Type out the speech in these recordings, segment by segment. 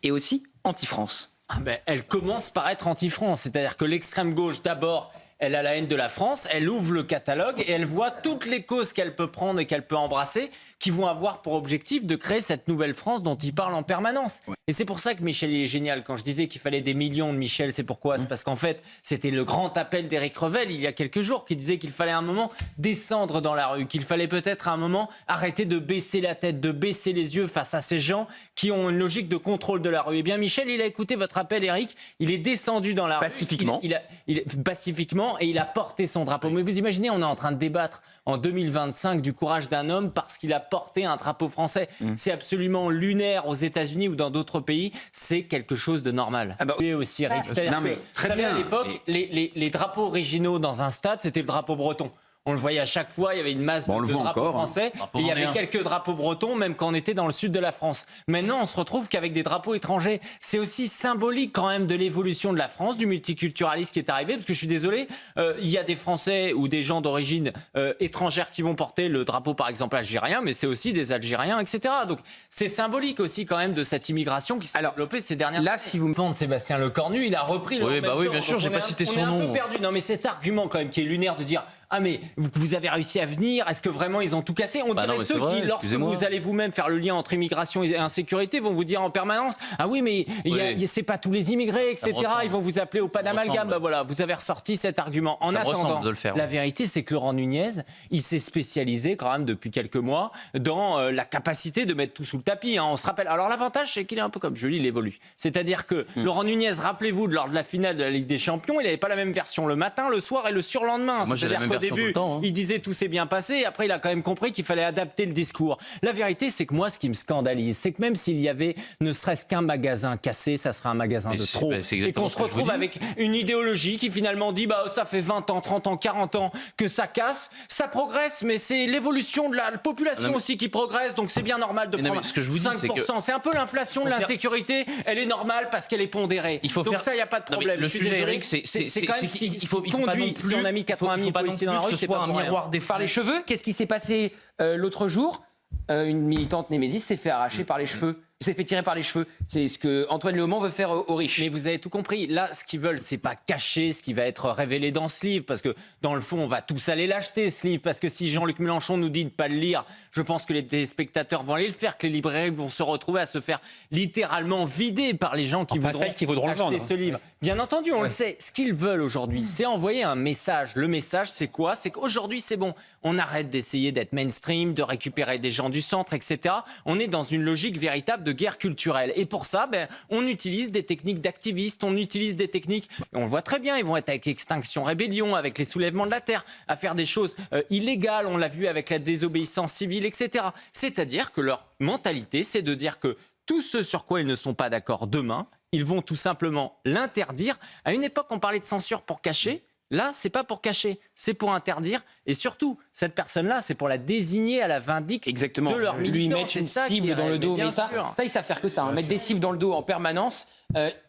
et aussi anti-France. Elle commence par être anti-France, c'est-à-dire que l'extrême gauche, d'abord, elle a la haine de la France, elle ouvre le catalogue et elle voit toutes les causes qu'elle peut prendre et qu'elle peut embrasser qui vont avoir pour objectif de créer cette nouvelle France dont il parle en permanence. Ouais. Et c'est pour ça que Michel est génial. Quand je disais qu'il fallait des millions de Michel, c'est pourquoi ? C'est parce qu'en fait, c'était le grand appel d'Éric Revel il y a quelques jours qui disait qu'il fallait à un moment descendre dans la rue, qu'il fallait peut-être à un moment arrêter de baisser la tête, de baisser les yeux face à ces gens qui ont une logique de contrôle de la rue. Eh bien Michel, il a écouté votre appel, Éric, il est descendu dans la rue. Pacifiquement. Pacifiquement, et il a porté son drapeau. Mais vous imaginez, on est en train de débattre en 2025 du courage d'un homme parce qu'il a porté un drapeau français. C'est absolument lunaire aux États-Unis ou dans d'autres pays. C'est quelque chose de normal. Oui, aussi, Eric. C'est-à-dire que, à l'époque, les drapeaux originaux dans un stade, c'était le drapeau breton. On le voyait à chaque fois, il y avait une masse de drapeaux français, et il y avait quelques drapeaux bretons, même quand on était dans le sud de la France. Maintenant, on se retrouve qu'avec des drapeaux étrangers. C'est aussi symbolique quand même de l'évolution de la France, du multiculturalisme qui est arrivé, parce que je suis désolé, il y a des Français ou des gens d'origine étrangère qui vont porter le drapeau, par exemple, algérien, mais c'est aussi des Algériens, etc. Donc c'est symbolique aussi quand même de cette immigration qui s'est développée ces dernières années. Là, si vous me demandez Sébastien Lecornu, il a repris le oui, bien sûr, j'ai pas cité son nom. On est un peu perdu. Non, mais cet argument quand même qui est lunaire de dire « Ah mais vous avez réussi à venir, est-ce que vraiment ils ont tout cassé ?» On dirait ceux qui, lorsque vous allez vous-même faire le lien entre immigration et insécurité, vont vous dire en permanence « Ah oui, mais c'est pas tous les immigrés, etc. » Ils vont vous appeler au pas d'amalgame. Bah voilà, vous avez ressorti cet argument. En attendant, la vérité, c'est que Laurent Nunez, il s'est spécialisé quand même depuis quelques mois dans la capacité de mettre tout sous le tapis. On se rappelle. Alors l'avantage, c'est qu'il est un peu comme Julie, il évolue. C'est-à-dire que Laurent Nunez, rappelez-vous, lors de la finale de la Ligue des Champions, il n'avait pas la même version le matin, le soir et le surlendemain. C'est-à-dire qu'au début, il disait tout s'est bien passé, et après il a quand même compris qu'il fallait adapter le discours. La vérité, c'est que moi, ce qui me scandalise, c'est que même s'il y avait ne serait-ce qu'un magasin cassé, ça serait un magasin de trop. Et qu'on se retrouve avec une idéologie qui finalement dit ça fait 20 ans, 30 ans, 40 ans que ça casse, ça progresse, mais c'est l'évolution de la population aussi qui progresse, donc c'est bien normal de prendre 5%. C'est un peu l'inflation de l'insécurité, elle est normale parce qu'elle est pondérée. Donc ça, il n'y a pas de problème. Le sujet, Eric, c'est quand même ce qui conduit, si on a mis 80 000 policiers dans la rue, c'est pas un miroir des par les cheveux. Qu'est-ce qui s'est passé l'autre jour ? Une militante Némésis s'est fait arracher par les cheveux. s'est fait tirer par les cheveux. C'est ce que Antoine Léaumont veut faire aux riches. Mais vous avez tout compris. Là, ce qu'ils veulent, c'est pas cacher ce qui va être révélé dans ce livre, parce que dans le fond, on va tous aller l'acheter, ce livre, parce que si Jean-Luc Mélenchon nous dit de pas le lire, je pense que les téléspectateurs vont aller le faire, que les librairies vont se retrouver à se faire littéralement vider par les gens qui voudront acheter ce livre. Bien entendu, on le sait. Ce qu'ils veulent aujourd'hui, c'est envoyer un message. Le message, c'est quoi ? C'est qu'aujourd'hui, c'est bon. On arrête d'essayer d'être mainstream, de récupérer des gens du centre, etc. On est dans une logique véritable de guerre culturelle. Et pour ça, on utilise des techniques d'activistes, on utilise des techniques, et on le voit très bien, ils vont être avec Extinction Rébellion, avec les soulèvements de la terre, à faire des choses illégales, on l'a vu avec la désobéissance civile, etc. C'est-à-dire que leur mentalité, c'est de dire que tout ce sur quoi ils ne sont pas d'accord demain, ils vont tout simplement l'interdire. À une époque, on parlait de censure pour cacher. Là, c'est pas pour cacher, c'est pour interdire. Et surtout, cette personne-là, c'est pour la désigner à la vindicte de leur militants. Lui mettre une cible dans le dos. Mais ça, ils savent faire que ça. Mettre des cibles dans le dos en permanence.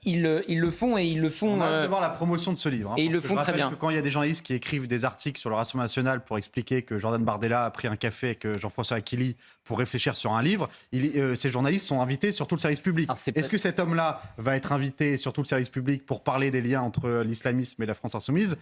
Ils le font et ils le font. On a hâte de voir la promotion de ce livre. Et ils le font très bien. Quand il y a des journalistes qui écrivent des articles sur le Rassemblement national pour expliquer que Jordan Bardella a pris un café avec Jean-François Aquili pour réfléchir sur un livre, ces journalistes sont invités sur tout le service public. Est-ce que cet homme-là va être invité sur tout le service public pour parler des liens entre l'islamisme et la France insoumise ?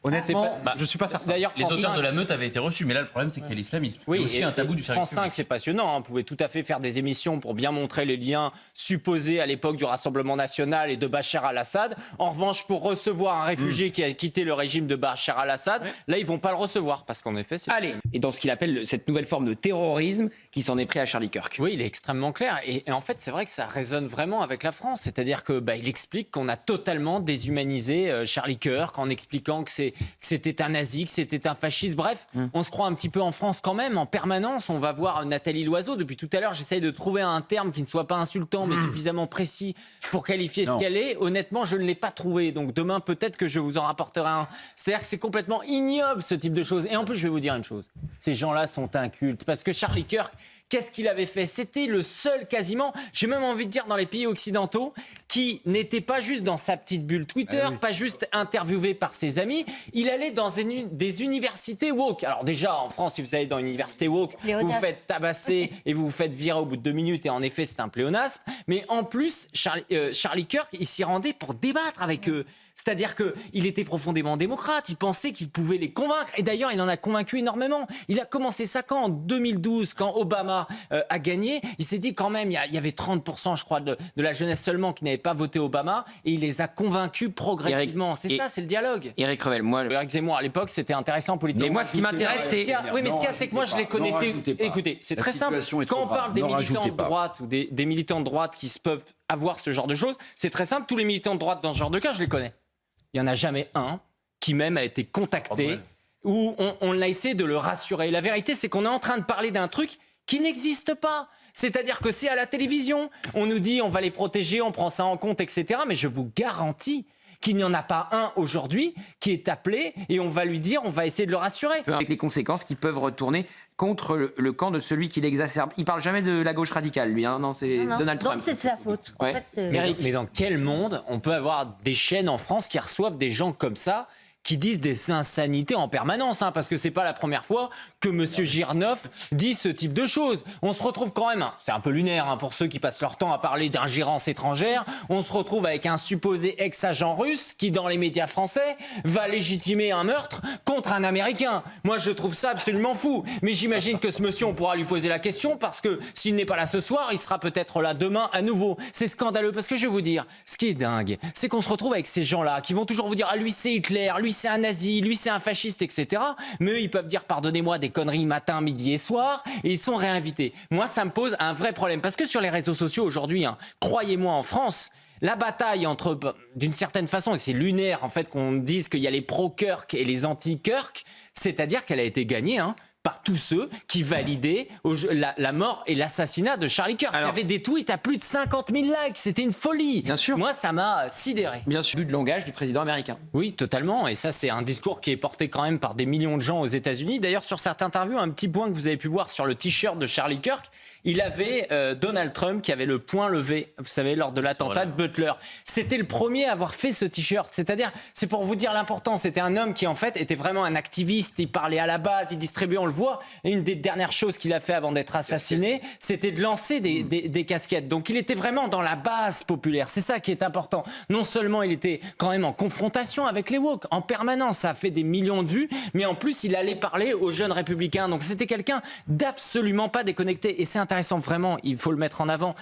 Honnêtement, je ne suis pas certain. D'ailleurs, les auteurs de la meute avaient été reçus, mais là, le problème, c'est qu'il y a l'islamisme. Oui, il y a aussi un tabou du service France 5, c'est passionnant. On pouvait tout à fait faire des émissions pour bien montrer les liens supposés à l'époque du Rassemblement national et de Bachar al-Assad. En revanche, pour recevoir un réfugié qui a quitté le régime de Bachar al-Assad, là, ils ne vont pas le recevoir, parce qu'en effet, c'est... Allez, et dans ce qu'il appelle cette nouvelle forme de terrorisme qui s'en est pris à Charlie Kirk. Oui, il est extrêmement clair. Et en fait, c'est vrai que ça résonne vraiment avec la France. C'est-à-dire que il explique qu'on a totalement déshumanisé Charlie Kirk en expliquant que c'était un nazi, que c'était un fasciste. Bref, on se croit un petit peu en France quand même. En permanence, on va voir Nathalie Loiseau. Depuis tout à l'heure, j'essaye de trouver un terme qui ne soit pas insultant, mais suffisamment précis pour qualifier ce qu'elle est. Honnêtement, je ne l'ai pas trouvé. Donc demain, peut-être que je vous en rapporterai un. C'est-à-dire que c'est complètement ignoble, ce type de choses. Et en plus, je vais vous dire une chose. Ces gens-là sont incultes. Parce que Charlie Kirk, Qu'est-ce qu'il avait fait? C'était le seul quasiment, j'ai même envie de dire dans les pays occidentaux, qui n'était pas juste dans sa petite bulle Twitter, pas juste interviewé par ses amis, il allait dans des universités woke. Alors déjà, en France, si vous allez dans une université woke, vous vous faites tabasser et vous vous faites virer au bout de 2 minutes, et en effet, c'est un pléonasme. Mais en plus, Charlie Kirk, il s'y rendait pour débattre avec eux. C'est-à-dire qu'il était profondément démocrate, il pensait qu'il pouvait les convaincre. Et d'ailleurs, il en a convaincu énormément. Il a commencé ça quand? En 2012, quand Obama a gagné. Il s'est dit quand même, il y avait 30%, je crois, de la jeunesse seulement qui n'avait pas voté Obama. Et il les a convaincus progressivement. C'est ça, c'est le dialogue. Éric Revel, moi... Éric Zemmour, à l'époque, c'était intéressant politiquement. Mais moi, ce qui m'intéresse, c'est... Oui, mais ce qu'il y a, c'est que moi, je les connais... Écoutez, c'est très simple. Quand on parle des militants de droite ou des militants de droite qui peuvent avoir ce genre de choses, c'est très simple. Tous les militants de droite dans ce genre de cas, je les connais. Il n'y en a jamais un qui même a été contacté où on a essayé de le rassurer. La vérité, c'est qu'on est en train de parler d'un truc qui n'existe pas. C'est-à-dire que c'est à la télévision. On nous dit on va les protéger, on prend ça en compte, etc. Mais je vous garantis qu'il n'y en a pas un aujourd'hui qui est appelé et on va lui dire, on va essayer de le rassurer. Avec les conséquences qui peuvent retourner contre le camp de celui qui l'exacerbe. Il parle jamais de la gauche radicale, lui. Hein. Non, c'est Donald Trump. Donc c'est de sa faute. Ouais. En fait, mais dans quel monde on peut avoir des chaînes en France qui reçoivent des gens comme ça qui disent des insanités en permanence, hein, parce que c'est pas la première fois que Monsieur Girnoff dit ce type de choses. On se retrouve quand même, c'est un peu lunaire pour ceux qui passent leur temps à parler d'ingérence étrangère, on se retrouve avec un supposé ex-agent russe qui, dans les médias français, va légitimer un meurtre contre un Américain. Moi, je trouve ça absolument fou. Mais j'imagine que ce monsieur, on pourra lui poser la question, parce que s'il n'est pas là ce soir, il sera peut-être là demain à nouveau. C'est scandaleux, parce que je vais vous dire, ce qui est dingue, c'est qu'on se retrouve avec ces gens-là qui vont toujours vous dire « Ah, lui, c'est Hitler, lui, c'est un nazi, lui c'est un fasciste, etc. » Mais eux, ils peuvent dire, pardonnez-moi, des conneries matin, midi et soir, et ils sont réinvités. Moi, ça me pose un vrai problème, parce que sur les réseaux sociaux aujourd'hui, croyez-moi, en France, la bataille entre, d'une certaine façon, et c'est lunaire en fait qu'on dise qu'il y a les pro-Kirk et les anti-Kirk, c'est-à-dire qu'elle a été gagnée, par tous ceux qui validaient la mort et l'assassinat de Charlie Kirk. Il y avait des tweets à plus de 50 000 likes, c'était une folie. Bien sûr. Moi, ça m'a sidéré. Bien sûr, du langage du président américain. Oui, totalement. Et ça, c'est un discours qui est porté quand même par des millions de gens aux États-Unis. D'ailleurs, sur certaines interviews, un petit point que vous avez pu voir sur le t-shirt de Charlie Kirk, il avait Donald Trump qui avait le poing levé, vous savez, lors de l'attentat de Butler. C'était le premier à avoir fait ce t-shirt. C'est-à-dire, c'est pour vous dire l'importance. C'était un homme qui, en fait, était vraiment un activiste. Il parlait à la base, il distribuait, on le voit. Et une des dernières choses qu'il a fait avant d'être assassiné, c'était de lancer des casquettes. Donc, il était vraiment dans la base populaire. C'est ça qui est important. Non seulement il était quand même en confrontation avec les woke, en permanence. Ça a fait des millions de vues. Mais en plus, il allait parler aux jeunes républicains. Donc, c'était quelqu'un d'absolument pas déconnecté. Et c'est intéressant, vraiment, il faut le mettre en avant.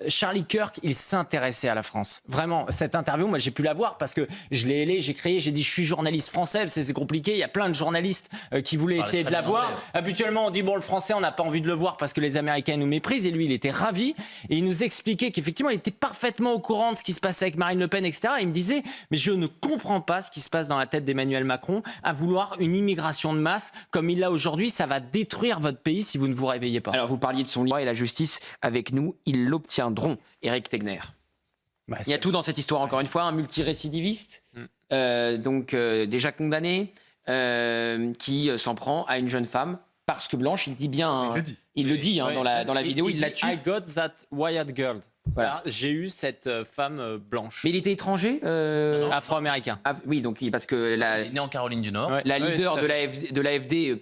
Charlie Kirk, il s'intéressait à la France. Vraiment, cette interview, moi, j'ai pu la voir parce que je l'ai ailé, j'ai créé, j'ai dit, je suis journaliste français, c'est compliqué. Il y a plein de journalistes qui voulaient essayer de la voir. Habituellement, on dit, bon, le français, on n'a pas envie de le voir parce que les Américains nous méprisent. Et lui, il était ravi. Et il nous expliquait qu'effectivement, il était parfaitement au courant de ce qui se passait avec Marine Le Pen, etc. Et il me disait, mais je ne comprends pas ce qui se passe dans la tête d'Emmanuel Macron à vouloir une immigration de masse comme il l'a aujourd'hui. Ça va détruire votre pays si vous ne vous réveillez pas. Alors, vous parliez de son livre et la justice avec nous, ils l'obtiendront. Éric Tegner. Il y a tout dans cette histoire, encore une fois, un multirécidiviste, déjà condamné, qui s'en prend à une jeune femme parce que blanche, il dit bien, il le dit dans la vidéo, il la tue. I got that white girl. Voilà. J'ai eu cette femme blanche. Mais il était étranger Afro-américain. Oui, donc parce que il est né en Caroline du Nord. La leader de l'AFD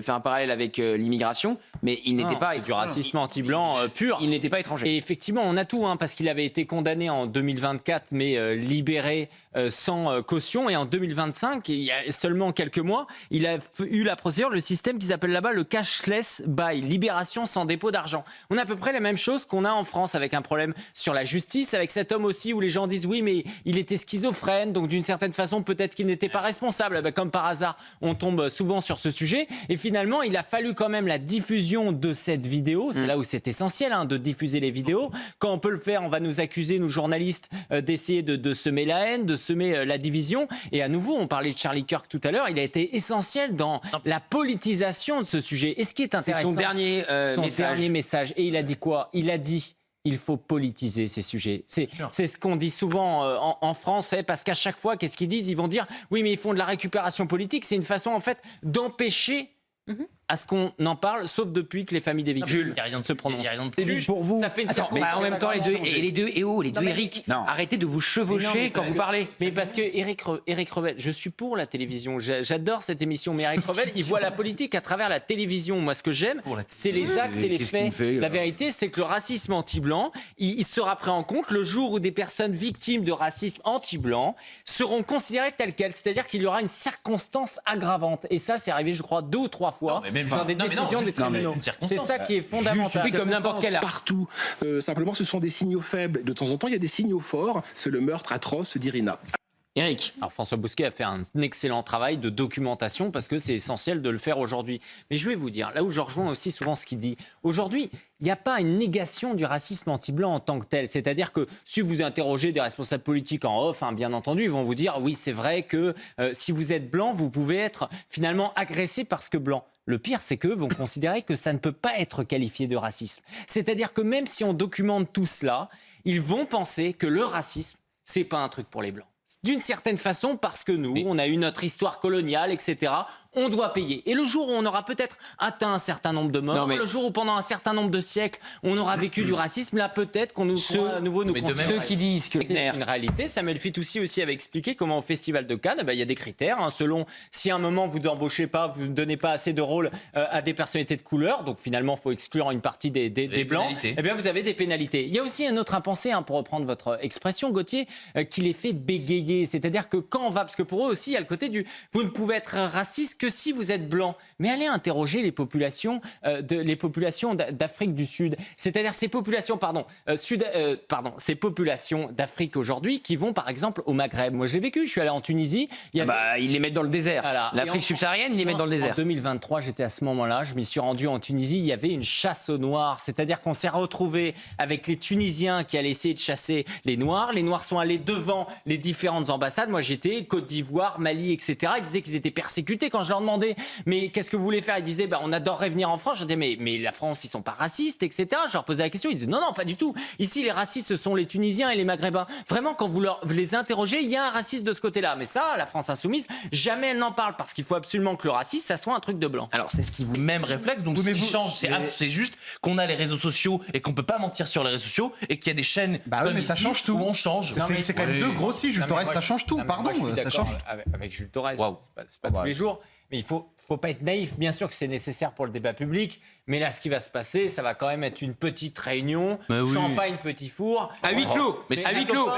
fait un parallèle avec l'immigration, mais il n'était pas... C'est du racisme anti-blanc pur. Il n'était pas étranger. Et effectivement, on a tout, parce qu'il avait été condamné en 2024, mais libéré sans caution. Et en 2025, il y a seulement quelques mois, il a eu la procédure, le système qu'ils appellent là-bas le cashless bail, libération sans dépôt d'argent. On a à peu près la même chose qu'on a en France avec un problème sur la justice, avec cet homme aussi où les gens disent oui, mais il était schizophrène, donc d'une certaine façon, peut-être qu'il n'était pas responsable. Comme par hasard, on tombe souvent sur ce sujet. Et finalement, il a fallu quand même la diffusion de cette vidéo. C'est là où c'est essentiel de diffuser les vidéos. Quand on peut le faire, on va nous accuser, nous journalistes, d'essayer de semer la haine, de semer la division. Et à nouveau, on parlait de Charlie Kirk tout à l'heure, il a été essentiel dans la politisation de ce sujet. Et ce qui est intéressant, c'est son dernier message. Et il a dit quoi? Il a dit: il faut politiser ces sujets. C'est ce qu'on dit souvent en France, parce qu'à chaque fois, qu'est-ce qu'ils disent? Ils vont dire oui, mais ils font de la récupération politique. C'est une façon en fait d'empêcher à ce qu'on en parle, sauf depuis que les familles des victimes se prononcent. Pour vous, ça fait une en même temps, les deux Eric, arrêtez de vous chevaucher quand vous parlez. Mais parce que Eric Revel, je suis pour la télévision, j'adore cette émission, mais Eric Revel, il voit la politique à travers la télévision. Moi, ce que j'aime, c'est les actes et les faits. La vérité, c'est que le racisme anti-blanc, il sera pris en compte le jour où des personnes victimes de racisme anti-blanc seront considérées telles quelles. C'est-à-dire qu'il y aura une circonstance aggravante. Et ça, c'est arrivé, je crois, 2 ou 3 fois dans des décisions des tribunaux. C'est ça qui est fondamental. Oui, comme n'importe quel art. Partout. Simplement, ce sont des signaux faibles. De temps en temps, il y a des signaux forts. C'est le meurtre atroce d'Irina. Eric. Alors François Bousquet a fait un excellent travail de documentation parce que c'est essentiel de le faire aujourd'hui. Mais je vais vous dire, là où je rejoins aussi souvent ce qu'il dit, aujourd'hui, il n'y a pas une négation du racisme anti-blanc en tant que tel. C'est-à-dire que si vous interrogez des responsables politiques en off, bien entendu, ils vont vous dire, oui, c'est vrai que si vous êtes blanc, vous pouvez être finalement agressé parce que blanc. Le pire, c'est qu'eux vont considérer que ça ne peut pas être qualifié de racisme. C'est-à-dire que même si on documente tout cela, ils vont penser que le racisme, c'est pas un truc pour les blancs. D'une certaine façon, parce que nous, on a eu notre histoire coloniale, etc., on doit payer. Et le jour où on aura peut-être atteint un certain nombre de morts, le jour où pendant un certain nombre de siècles, on aura vécu du racisme, là peut-être qu'on pourra à nouveau nous considérer. Ceux qui disent que c'est une réalité, Samuel Fitoussi aussi avait expliqué comment au Festival de Cannes, il y a des critères, selon si à un moment vous n'embauchez pas, vous ne donnez pas assez de rôles à des personnalités de couleur, donc finalement il faut exclure une partie des blancs, eh bien vous avez des pénalités. Il y a aussi un autre impensé, pour reprendre votre expression, Gauthier, qui les fait bégayer, c'est-à-dire que quand on va, parce que pour eux aussi il y a le côté du vous ne pouvez être raciste que si vous êtes blanc, mais allez interroger les populations d'Afrique du Sud, c'est-à-dire ces populations, ces populations d'Afrique aujourd'hui qui vont par exemple au Maghreb. Moi je l'ai vécu, je suis allé en Tunisie. Ils les mettent dans le désert. Voilà. L'Afrique subsaharienne, ils les mettent dans le désert. En 2023, j'étais à ce moment-là, je m'y suis rendu en Tunisie, il y avait une chasse aux Noirs, c'est-à-dire qu'on s'est retrouvé avec les Tunisiens qui allaient essayer de chasser les Noirs sont allés devant les différentes ambassades. Moi j'étais Côte d'Ivoire, Mali, etc. Ils disaient qu'ils étaient persécutés. Quand je leur demandais mais qu'est-ce que vous voulez faire, ils disaient on adorerait venir en France. Je disais mais la France, ils sont pas racistes, etc. Je leur posais la question, ils disaient non pas du tout. Ici les racistes ce sont les Tunisiens et les Maghrébins. Vraiment quand vous les interrogez, il y a un racisme de ce côté-là. Mais ça, la France insoumise, jamais elle n'en parle parce qu'il faut absolument que le racisme ça soit un truc de blanc. Alors c'est ce qui vous même réflexe. Donc ce qui change, c'est juste qu'on a les réseaux sociaux et qu'on peut pas mentir sur les réseaux sociaux et qu'il y a des chaînes comme mais ça ici change tout. Où on change. C'est quand même deux grossis, Jules Torres, ça change tout. Pardon, ça change. Avec Jules Torres, c'est pas tous les jours. Mais il faut pas être naïf. Bien sûr que c'est nécessaire pour le débat public, mais là, ce qui va se passer, ça va quand même être une petite réunion, champagne, petit four. À huis clos. Mais à huis clos.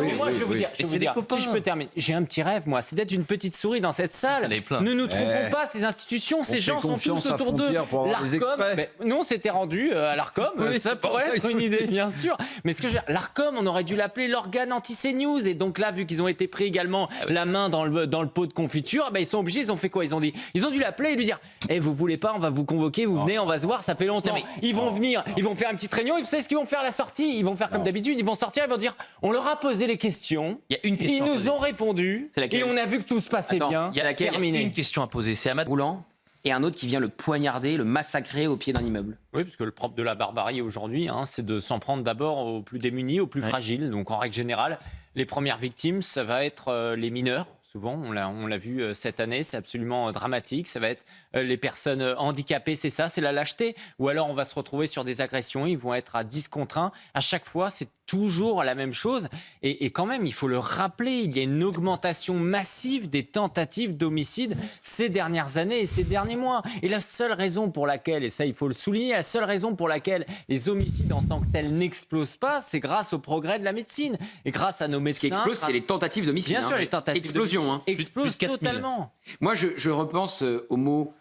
Mais moi, je vais vous dire, si je peux terminer, j'ai un petit rêve, moi, c'est d'être une petite souris dans cette salle. Ne nous trompons pas, ces institutions, ces gens sont tous autour d'eux. L'Arcom, nous, on s'était rendu à l'Arcom. Ça pourrait être une idée, bien sûr. Mais ce que l'Arcom, on aurait dû l'appeler l'organe anti-CNews. Et donc là, vu qu'ils ont été pris également la main dans le pot de confiture, ils sont obligés, ils ont fait quoi? Ils ont dû l'appeler et lui dire vous voulez pas, on va vous convoquer, vous venez, on va se voir, ça fait longtemps. Ils vont venir, ils vont faire une petite réunion, et vous savez ce qu'ils vont faire à la sortie? Ils vont faire comme d'habitude, ils vont sortir, ils vont dire on leur a posé les questions, ils nous ont répondu, et on a vu que tout se passait bien. Il y a une question à poser, c'est Ahmad Roulant et un autre qui vient le poignarder, le massacrer au pied d'un immeuble. Oui, parce que le propre de la barbarie aujourd'hui, c'est de s'en prendre d'abord aux plus démunis, aux plus fragiles. Donc en règle générale, les premières victimes, ça va être les mineurs. Souvent, on l'a vu cette année, c'est absolument dramatique. Ça va être les personnes handicapées, c'est ça, c'est la lâcheté. Ou alors on va se retrouver sur des agressions, ils vont être à 10 contre 1. À chaque fois, c'est toujours la même chose. Et quand même, il faut le rappeler, il y a une augmentation massive des tentatives d'homicide ces dernières années et ces derniers mois. Et la seule raison pour laquelle, et ça il faut le souligner, la seule raison pour laquelle les homicides en tant que tels n'explosent pas, c'est grâce au progrès de la médecine. Et grâce à nos médecins... Ce qui explose, c'est les tentatives d'homicide. Bien sûr, les tentatives d'explosion. Explosent totalement. Moi, je repense au mot...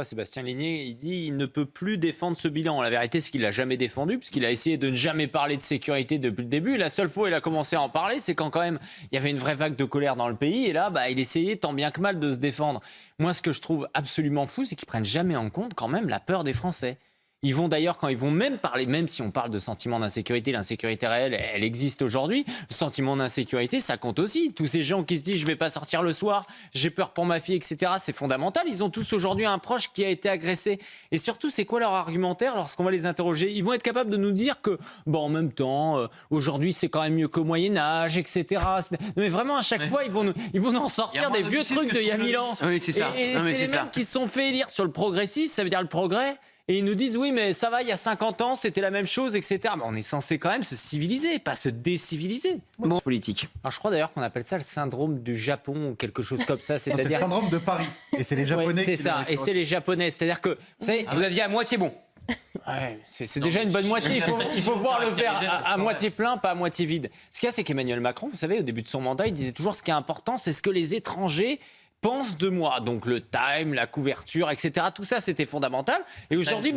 Sébastien Ligné, il dit il ne peut plus défendre ce bilan. La vérité, c'est qu'il l'a jamais défendu, puisqu'il a essayé de ne jamais parler de sécurité depuis le début. La seule fois où il a commencé à en parler, c'est quand même il y avait une vraie vague de colère dans le pays. Et là, il essayait tant bien que mal de se défendre. Moi, ce que je trouve absolument fou, c'est qu'ils prennent jamais en compte quand même la peur des Français. Ils vont d'ailleurs, quand ils vont même parler, même si on parle de sentiment d'insécurité, l'insécurité réelle, elle existe aujourd'hui, le sentiment d'insécurité, ça compte aussi. Tous ces gens qui se disent « je vais pas sortir le soir, j'ai peur pour ma fille, etc. » C'est fondamental. Ils ont tous aujourd'hui un proche qui a été agressé. Et surtout, c'est quoi leur argumentaire lorsqu'on va les interroger? Ils vont être capables de nous dire que, bon, en même temps, aujourd'hui, c'est quand même mieux qu'au Moyen-Âge, etc. Mais vraiment, à chaque fois, ils vont nous ressortir des vieux trucs d'il y a 1000 ans. Oui, c'est ça. Et c'est les mêmes qui se sont fait élire sur le progressisme, ça veut dire le progrès. Et ils nous disent, oui, mais ça va, il y a 50 ans, c'était la même chose, etc. Mais on est censé quand même se civiliser, pas se déciviliser. Bon, politique. Alors, je crois d'ailleurs qu'on appelle ça le syndrome du Japon ou quelque chose comme ça. C'est le syndrome de Paris. Et c'est les Japonais c'est ça, et c'est les Japonais. C'est-à-dire que, vous savez, vous aviez à moitié bon. Ouais, c'est déjà une bonne moitié. Il faut voir le verre à moitié plein, pas à moitié vide. Ce qu'il y a, c'est qu'Emmanuel Macron, vous savez, au début de son mandat, il disait toujours ce qui est important, c'est ce que les étrangers pense de moi. Donc le time, la couverture, etc. Tout ça, c'était fondamental. Et aujourd'hui,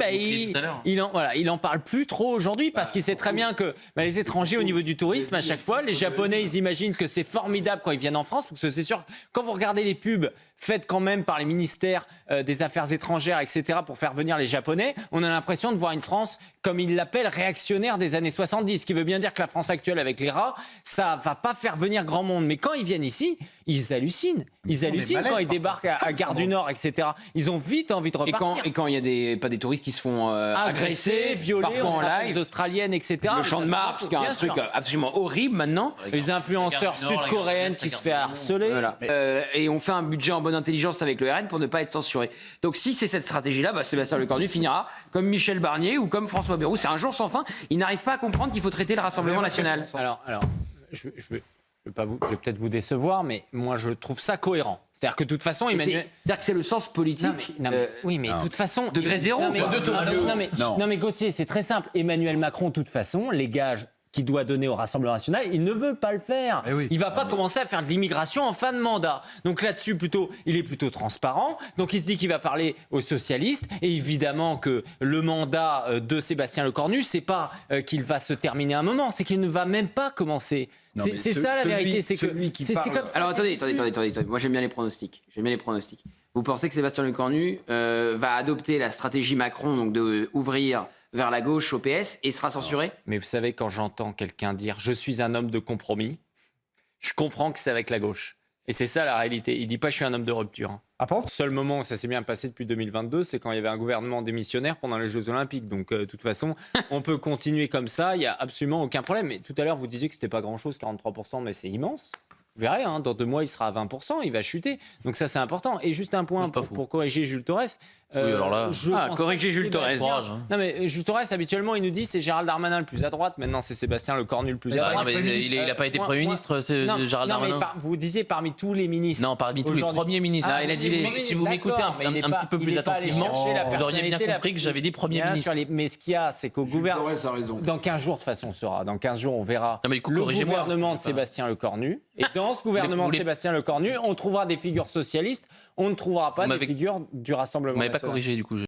il en parle plus trop aujourd'hui parce qu'il sait très bien que les étrangers, au niveau du tourisme, à chaque fois, les Japonais, ils imaginent que c'est formidable quand ils viennent en France. Parce que c'est sûr, quand vous regardez les pubs faites quand même par les ministères des Affaires étrangères, etc., pour faire venir les Japonais, on a l'impression de voir une France, comme ils l'appellent, réactionnaire des années 70, ce qui veut bien dire que la France actuelle avec les rats, ça va pas faire venir grand monde. Mais quand ils viennent ici, ils hallucinent. Ils hallucinent quand ils débarquent à Gare du Nord, etc. Ils ont vite envie de repartir. Et quand il y a pas des touristes qui se font agresser, violer, en live, les Australiennes, etc. Le Champ de Mars, qui est un truc absolument horrible maintenant. Les influenceurs sud-coréennes qui se font harceler. Voilà. Et on fait un budget en bonne intelligence avec le RN pour ne pas être censuré. Donc si c'est cette stratégie-là, Sébastien Lecornu finira comme Michel Barnier ou comme François Bayrou. C'est un jour sans fin. Il n'arrive pas à comprendre qu'il faut traiter le Rassemblement national. Alors, je vais peut-être vous décevoir, mais moi je trouve ça cohérent. C'est-à-dire que de toute façon, C'est-à-dire que c'est le sens politique. Oui, mais de toute façon, degré zéro. Non, mais Gauthier, c'est très simple. Emmanuel Macron, de toute façon, les gages qu'il doit donner au Rassemblement national, il ne veut pas le faire. Il va pas commencer à faire de l'immigration en fin de mandat. Donc là-dessus, il est plutôt transparent. Donc il se dit qu'il va parler aux socialistes. Et évidemment que le mandat de Sébastien Lecornu, c'est pas qu'il va se terminer à un moment, c'est qu'il ne va même pas commencer. C'est ça la vérité, c'est comme ça. Alors attendez. Moi j'aime bien les pronostics. Vous pensez que Sébastien Lecornu va adopter la stratégie Macron, donc de ouvrir vers la gauche au PS, et sera censuré? Mais vous savez, quand j'entends quelqu'un dire « je suis un homme de compromis », je comprends que c'est avec la gauche. Et c'est ça la réalité. Il dit pas « je suis un homme de rupture ». Le seul moment où ça s'est bien passé depuis 2022, c'est quand il y avait un gouvernement démissionnaire pendant les Jeux Olympiques. Donc, de toute façon, on peut continuer comme ça, il n'y a absolument aucun problème. Mais tout à l'heure, vous disiez que c'était pas grand-chose, 43%, mais c'est immense. Vous verrez, dans 2 mois, il sera à 20%, il va chuter. Donc ça, c'est important. Et juste un point pour corriger Jules Torres. Oui, alors là, corriger Jules Torres. Non, mais Jules Torres, habituellement, il nous dit c'est Gérald Darmanin le plus à droite. Maintenant, c'est Sébastien Lecornu le plus à droite. Non, mais il n'a pas été Premier ministre, c'est Gérald Darmanin. Non, mais vous disiez parmi tous les ministres. Non, parmi tous les premiers ministres. Il a dit si vous m'écoutez un petit peu plus attentivement, vous auriez bien compris que j'avais dit Premier ministre. Mais ce qu'il y a, c'est qu'au gouvernement. Dans 15 jours, de toute façon, on saura. Dans 15 jours, on verra le gouvernement de Sébastien Lecornu. Et dans ce gouvernement de Sébastien Lecornu, on trouvera des figures socialistes. On ne trouvera pas des figures du Rassemblement national. Vous m'avez pas corrigé, du coup.